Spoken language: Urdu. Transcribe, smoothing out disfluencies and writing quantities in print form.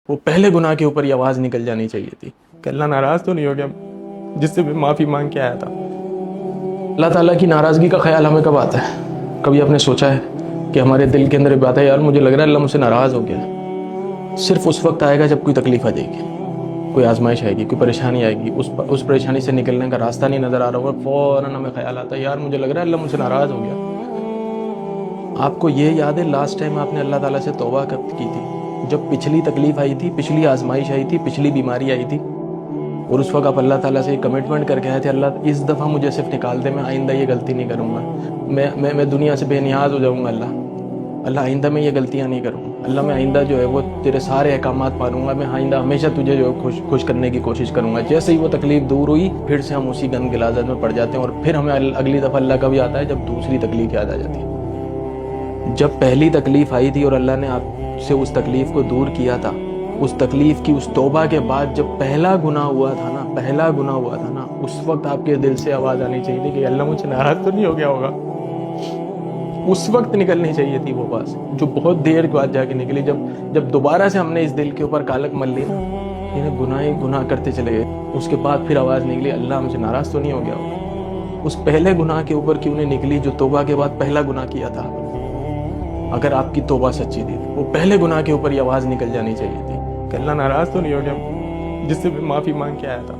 وہ پہلے گناہ کے اوپر یہ آواز نکل جانی چاہیے تھی کہ اللہ ناراض تو نہیں ہو گیا جس سے میں معافی مانگ کے آیا تھا۔ اللہ تعالیٰ کی ناراضگی کا خیال ہمیں کب آتا ہے؟ کبھی آپ نے سوچا ہے کہ ہمارے دل کے اندر یہ بات ہے یار مجھے لگ رہا ہے اللہ مجھ سے ناراض ہو گیا؟ صرف اس وقت آئے گا جب کوئی تکلیف آ جائے گی، کوئی آزمائش آئے گی، کوئی پریشانی آئے گی، اس پریشانی سے نکلنے کا راستہ نہیں نظر آ رہا ہوگا، فوراً ہمیں خیال آتا ہے یار مجھے لگ رہا ہے اللہ مجھ سے ناراض ہو گیا۔ آپ کو یہ یاد ہے لاسٹ ٹائم آپ نے اللہ تعالیٰ سے توبہ کب کی تھی؟ جب پچھلی تکلیف آئی تھی، پچھلی آزمائش آئی تھی، پچھلی بیماری آئی تھی، اور اس وقت آپ اللہ تعالیٰ سے کمٹمنٹ کر کے آئے تھے اللہ اس دفعہ مجھے صرف نکال دے، میں آئندہ یہ غلطی نہیں کروں گا، میں دنیا سے بے نیاز ہو جاؤں گا، اللہ آئندہ میں یہ غلطیاں نہیں کروں گا، اللہ میں آئندہ جو ہے وہ تیرے سارے احکامات پالوں گا، میں آئندہ ہمیشہ تجھے جو ہے خوش کرنے کی کوشش کروں گا۔ جیسے ہی وہ تکلیف دور ہوئی پھر سے ہم اسی گند غلاظت میں پڑ جاتے ہیں، اور پھر ہمیں اگلی دفعہ اللہ کا بھی آتا ہے جب دوسری تکلیف یاد آ جاتی ہے۔ جب پہلی تکلیف آئی تھی اور اللہ نے آپ سے اس تکلیف کو دور کیا تھا، اس تکلیف کی اس توبہ کے بعد جب پہلا گناہ ہوا تھا نا، اس وقت آپ کے دل سے آواز آنی چاہیے تھی کہ اللہ مجھ سے ناراض تو نہیں ہو گیا ہوگا۔ اس وقت نکلنی چاہیے تھی وہ بات، جو بہت دیر کے بعد جا کے نکلی، جب دوبارہ سے ہم نے اس دل کے اوپر کالک مل لی نا، گناہ کرتے چلے گئے، اس کے بعد پھر آواز نکلی اللہ مجھ سے ناراض تو نہیں ہو گیا ہوگا۔ اس پہلے گناہ کے اوپر کیوں نہیں نکلی جو توبہ کے بعد پہلا گناہ کیا تھا؟ اگر آپ کی توبہ سچی تھی وہ پہلے گناہ کے اوپر یہ آواز نکل جانی چاہیے تھی کہ اللہ ناراض تو نہیں ہو گیا جس سے میں معافی مانگ کے آیا تھا۔